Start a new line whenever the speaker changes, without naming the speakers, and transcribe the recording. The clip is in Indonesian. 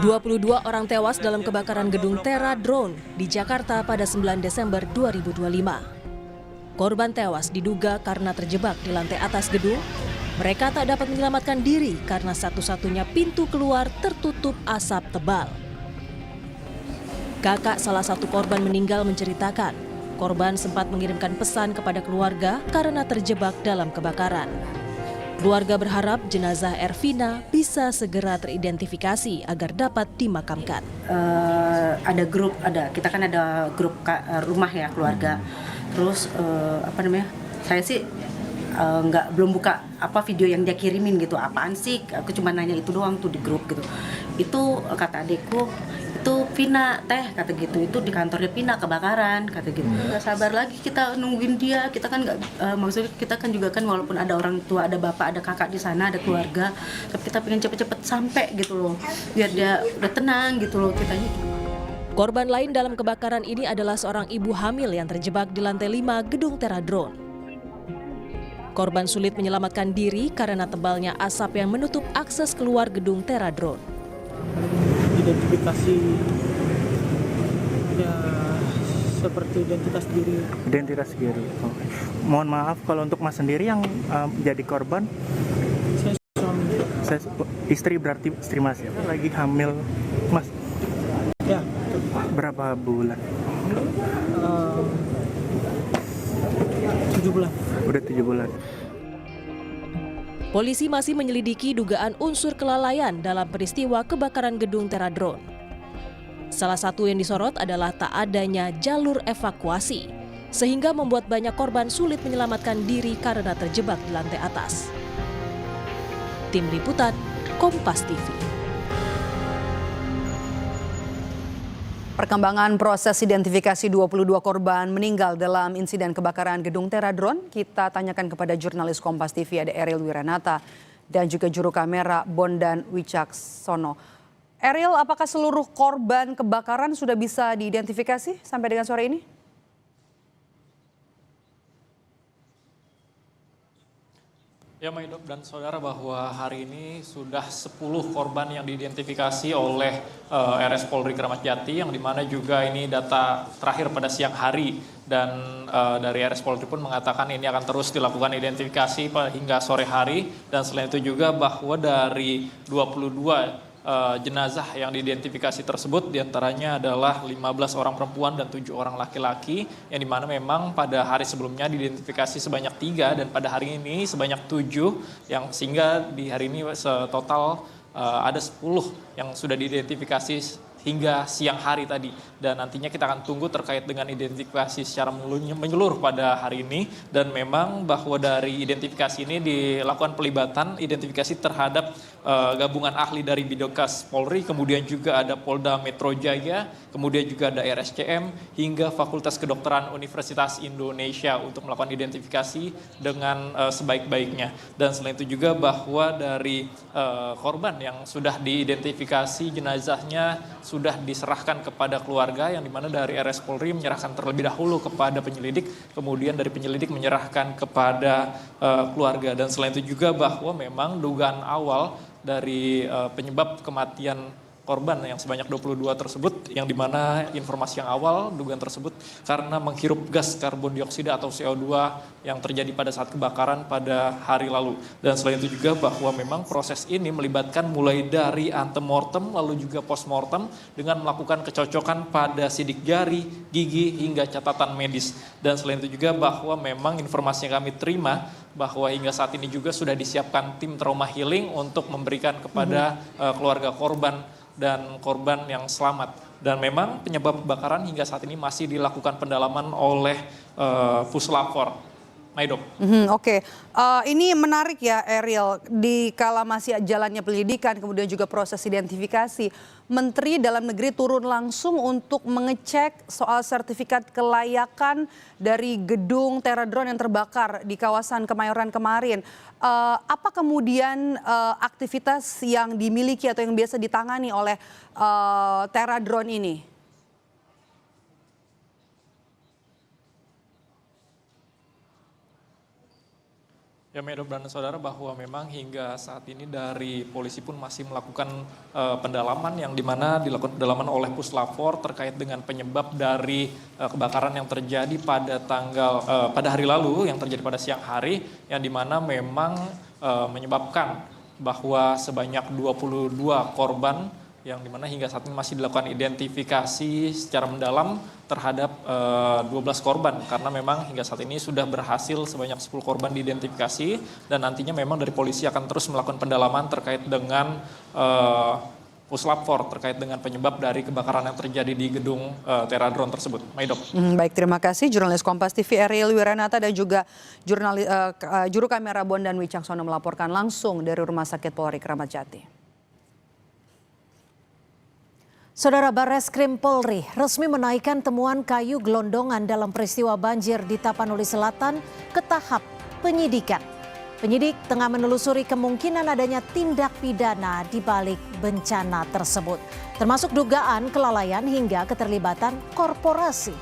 22 orang tewas dalam kebakaran gedung Terra Drone di Jakarta pada 9 Desember 2025. Korban tewas diduga karena terjebak di lantai atas gedung. Mereka tak dapat menyelamatkan diri karena satu-satunya pintu keluar tertutup asap tebal. Kakak salah satu korban meninggal menceritakan, korban sempat mengirimkan pesan kepada keluarga karena terjebak dalam kebakaran. Keluarga berharap jenazah Ervina bisa segera teridentifikasi agar dapat dimakamkan.
Kita kan ada grup rumah ya keluarga. Terus saya sih belum buka video yang dia kirimin gitu. Apaan sih? Aku cuma nanya itu doang tuh di grup gitu. Itu kata adekku, itu Vina teh kata gitu, itu di kantornya Vina kebakaran kata gitu. Nggak sabar lagi kita nungguin dia. Kita kan maksudnya kita kan juga kan walaupun ada orang tua, ada bapak, ada kakak di sana, ada keluarga, tapi kita pengen cepet-cepet sampai gitu loh, biar dia udah tenang gitu loh kitanya.
Korban lain dalam kebakaran ini adalah seorang ibu hamil yang terjebak di lantai 5 gedung Terra Drone. Korban sulit menyelamatkan diri karena tebalnya asap yang menutup akses keluar gedung Terra Drone.
Identifikasi ya seperti identitas diri.
Oh. Mohon maaf kalau untuk Mas sendiri yang jadi korban.
Saya suami.
Istri berarti istri Mas ya? Lagi hamil Mas?
Ya.
Berapa bulan?
7 bulan.
Udah 7 bulan.
Polisi masih menyelidiki dugaan unsur kelalaian dalam peristiwa kebakaran gedung Terra Drone. Salah satu yang disorot adalah tak adanya jalur evakuasi, sehingga membuat banyak korban sulit menyelamatkan diri karena terjebak di lantai atas. Tim Liputan, Kompas TV.
Perkembangan proses identifikasi 22 korban meninggal dalam insiden kebakaran gedung Terra Drone kita tanyakan kepada jurnalis Kompas TV ada Ariel Wiranata dan juga juru kamera Bondan Wicaksono. Ariel, apakah seluruh korban kebakaran sudah bisa diidentifikasi sampai dengan sore ini?
Ya, Maidop dan saudara, bahwa hari ini sudah 10 korban yang diidentifikasi oleh RS Polri Kramat Jati, yang dimana juga ini data terakhir pada siang hari, dan dari RS Polri pun mengatakan ini akan terus dilakukan identifikasi hingga sore hari. Dan selain itu juga bahwa dari 22 jenazah yang diidentifikasi tersebut diantaranya adalah 15 orang perempuan dan 7 orang laki-laki, yang dimana memang pada hari sebelumnya diidentifikasi sebanyak 3 dan pada hari ini sebanyak 7, yang sehingga di hari ini total ada 10 yang sudah diidentifikasi hingga siang hari tadi. Dan nantinya kita akan tunggu terkait dengan identifikasi secara menyeluruh pada hari ini. Dan memang bahwa dari identifikasi ini dilakukan pelibatan identifikasi terhadap gabungan ahli dari Bidokas Polri, kemudian juga ada Polda Metro Jaya, kemudian juga ada RSCM, hingga Fakultas Kedokteran Universitas Indonesia untuk melakukan identifikasi dengan sebaik-baiknya. Dan selain itu juga bahwa dari korban yang sudah diidentifikasi jenazahnya sudah diserahkan kepada keluarga, yang dimana dari RS Polri menyerahkan terlebih dahulu kepada penyelidik, kemudian dari penyelidik menyerahkan kepada keluarga. Dan selain itu juga bahwa memang dugaan awal dari penyebab kematian korban yang sebanyak 22 tersebut, yang dimana informasi yang awal dugaan tersebut karena menghirup gas karbon dioksida atau CO2 yang terjadi pada saat kebakaran pada hari lalu. Dan selain itu juga bahwa memang proses ini melibatkan mulai dari antemortem lalu juga postmortem dengan melakukan kecocokan pada sidik jari, gigi hingga catatan medis. Dan selain itu juga bahwa memang informasi yang kami terima bahwa hingga saat ini juga sudah disiapkan tim trauma healing untuk memberikan kepada keluarga korban dan korban yang selamat. Dan memang penyebab kebakaran hingga saat ini masih dilakukan pendalaman oleh Puslapor. Maidop.
Oke. Ini menarik ya Ariel, di kala masih jalannya penyelidikan kemudian juga proses identifikasi, Menteri Dalam Negeri turun langsung untuk mengecek soal sertifikat kelayakan dari gedung Terra Drone yang terbakar di kawasan Kemayoran kemarin. Apa kemudian aktivitas yang dimiliki atau yang biasa ditangani oleh Terra Drone ini?
Ya, Medok dan saudara, bahwa memang hingga saat ini dari polisi pun masih melakukan pendalaman yang dimana dilakukan pendalaman oleh Puslapfor terkait dengan penyebab dari kebakaran yang terjadi pada hari lalu, yang terjadi pada siang hari, yang dimana memang menyebabkan bahwa sebanyak 22 korban yang dimana hingga saat ini masih dilakukan identifikasi secara mendalam terhadap 12 korban, karena memang hingga saat ini sudah berhasil sebanyak 10 korban diidentifikasi, dan nantinya memang dari polisi akan terus melakukan pendalaman terkait dengan Puslapfor terkait dengan penyebab dari kebakaran yang terjadi di gedung Teradron tersebut. Maidop.
Baik, terima kasih jurnalis Kompas TV Ariel Wiranata dan juga juru kamera Bondan Wicaksono melaporkan langsung dari Rumah Sakit Polri Kramat Jati.
Saudara, Barreskrim Polri resmi menaikkan temuan kayu gelondongan dalam peristiwa banjir di Tapanuli Selatan ke tahap penyidikan. Penyidik tengah menelusuri kemungkinan adanya tindak pidana di balik bencana tersebut, termasuk dugaan kelalaian hingga keterlibatan korporasi.